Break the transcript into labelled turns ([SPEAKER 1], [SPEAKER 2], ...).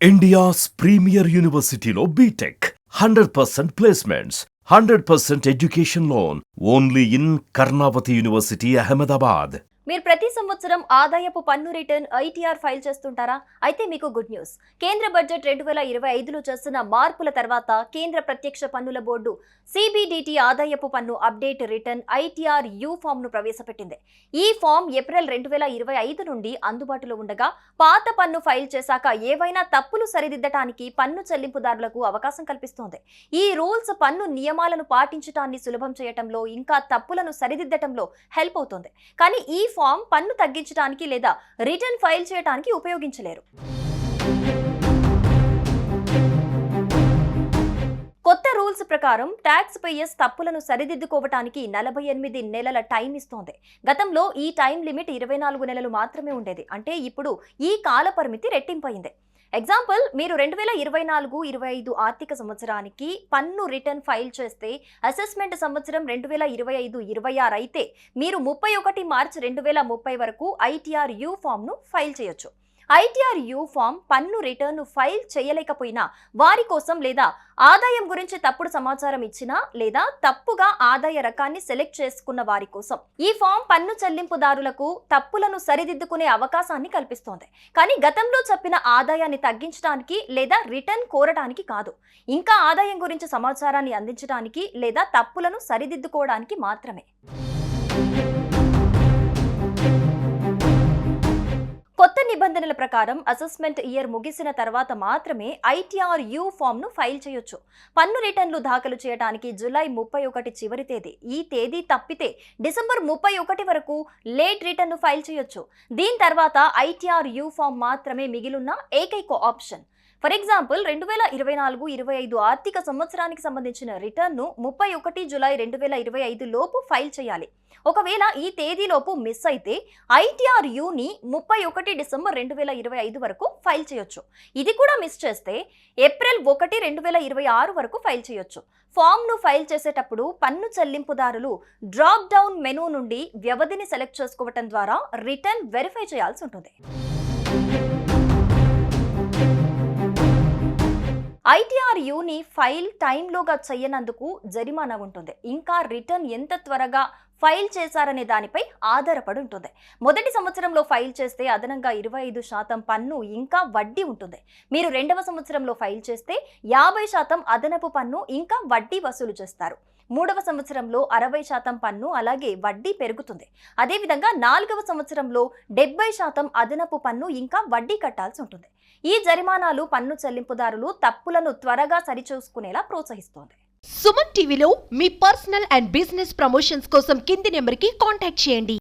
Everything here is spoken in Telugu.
[SPEAKER 1] India's premier university lo BTech 100% placements, 100% education loan only in Karnavati University, Ahmedabad.
[SPEAKER 2] మీరు ప్రతి సంవత్సరం ఆదాయపు పన్ను రిటర్న్ ఐటీఆర్ ఫైల్ చేస్తుంటారా? అయితే మీకు గుడ్ న్యూస్. కేంద్ర బడ్జెట్ 2025లో చేస్తున్న మార్పుల తర్వాత కేంద్ర ప్రత్యక్ష పన్నుల బోర్డు CBDT ఆదాయపు పన్ను update return ITR U form ను ప్రవేశపెట్టింది. ఈ ఫామ్ ఏప్రిల్ 2025 నుండి అందుబాటులో ఉండగా పాత పన్ను ఫైల్ చేశాక ఏవైనా తప్పులు సరిదిద్దటానికి పన్ను చెల్లింపుదారులకు అవకాశం కల్పిస్తోంది. ఈ రూల్స్ పన్ను నియమాలను పాటించడాన్ని సులభం చేయటంలో ఇంకా తప్పులను సరిదిద్దటంలో హెల్ప్ అవుతుంది. కానీ ఈ ఫామ్ పన్ను తగ్గించడానికి లేదా రిటర్న్ ఫైల్ చేయడానికి ఉపయోగించలేరు. కొత్త రూల్స్ ప్రకారం ట్యాక్స్ పేయర్స్ తప్పులను సరిదిద్దుకోవటానికి 48 నెలల టైం ఇస్తోంది. గతంలో ఈ టైం లిమిట్ 24 నెలలు మాత్రమే ఉండేది. అంటే ఇప్పుడు ఈ కాల పరిమితి రెట్టింపైంది. ఎగ్జాంపుల్, మీరు 2024-25 ఆర్థిక సంవత్సరానికి పన్ను రిటర్న్ ఫైల్ చేస్తే అసెస్మెంట్ సంవత్సరం 2025-26 అయితే మీరు 31 మార్చి 2030 వరకు ఐటీఆర్ యూ ఫామ్ ను ఫైల్ చేయొచ్చు. ఐటీఆర్ యూ ఫామ్ పన్ను రిటర్న్ ఫైల్ చేయలేకపోయినా వారి కోసం లేదా ఆదాయం గురించి తప్పుడు సమాచారం ఇచ్చినా లేదా తప్పుగా ఆదాయ రకాన్ని సెలెక్ట్ చేసుకున్న వారి కోసం ఈ ఫామ్ పన్ను చెల్లింపుదారులకు తప్పులను సరిదిద్దుకునే అవకాశాన్ని కల్పిస్తోంది. కానీ గతంలో చెప్పిన ఆదాయాన్ని తగ్గించడానికి లేదా రిటర్న్ కోరడానికి కాదు, ఇంకా ఆదాయం గురించి సమాచారాన్ని అందించడానికి లేదా తప్పులను సరిదిద్దుకోవడానికి మాత్రమే. కొత్త నిబంధనల ప్రకారం అసెస్మెంట్ ఇయర్ ముగిసిన తర్వాత మాత్రమే ఐటీఆర్ యూ ఫామ్ ను ఫైల్ చేయొచ్చు. పన్ను రిటర్న్లు దాఖలు చేయడానికి జూలై 31 చివరి తేదీ. ఈ తేదీ తప్పితే డిసెంబర్ 31 వరకు లేట్ రిటర్న్ ను ఫైల్ చేయొచ్చు. దీని తర్వాత ఐటీఆర్ యూ ఫామ్ మాత్రమే మిగిలిన ఏకైక ఆప్షన్. ఫర్ ఎగ్జాంపుల్, 2024-25 ఆర్థిక సంవత్సరానికి సంబంధించిన రిటర్న్ ను 31 జూలై 2025 లోపు ఫైల్ చేయాలి. ఒకవేళ ఈ తేదీలోపు మిస్ అయితే ఐటీఆర్ యూని 31 డిసెంబర్ 2025 వరకు ఫైల్ చేయొచ్చు. ఇది కూడా మిస్ చేస్తే ఏప్రిల్ 1, 2026 వరకు ఫైల్ చేయొచ్చు. ఫామ్ ను ఫైల్ చేసేటప్పుడు పన్ను చెల్లింపుదారులు డ్రాప్ డౌన్ మెనూ నుండి వ్యవధిని సెలెక్ట్ చేసుకోవటం ద్వారా రిటర్న్ వెరిఫై చేయాల్సి ఉంటుంది. ఐటీఆర్ యూని ఫైల్ టైంలోగా చేయనందుకు జరిమానా ఉంటుంది. ఇంకా రిటర్న్ ఎంత త్వరగా ఫైల్ చేశారనే దానిపై ఆధారపడి ఉంటుంది. మొదటి సంవత్సరంలో ఫైల్ చేస్తే అదనంగా 25% పన్ను ఇంకా వడ్డీ ఉంటుంది. మీరు 2వ సంవత్సరంలో ఫైల్ చేస్తే 50% అదనపు పన్ను ఇంకా వడ్డీ వసూలు చేస్తారు. 3వ సంవత్సరంలో 60% పన్ను అలాగే వడ్డీ పెరుగుతుంది. అదేవిధంగా 4వ సంవత్సరంలో 70% అదనపు పన్ను ఇంకా వడ్డీ కట్టాల్సి ఉంటుంది. ఈ జరిమానాలు పన్ను చెల్లింపుదారులు తప్పులను త్వరగా సరిచూసుకునేలా ప్రోత్సహిస్తోంది.
[SPEAKER 3] సుమన్ టీవీలో మీ పర్సనల్ అండ్ బిజినెస్ ప్రమోషన్స్ కోసం కింది నెంబర్కి కాంటాక్ట్ చేయండి.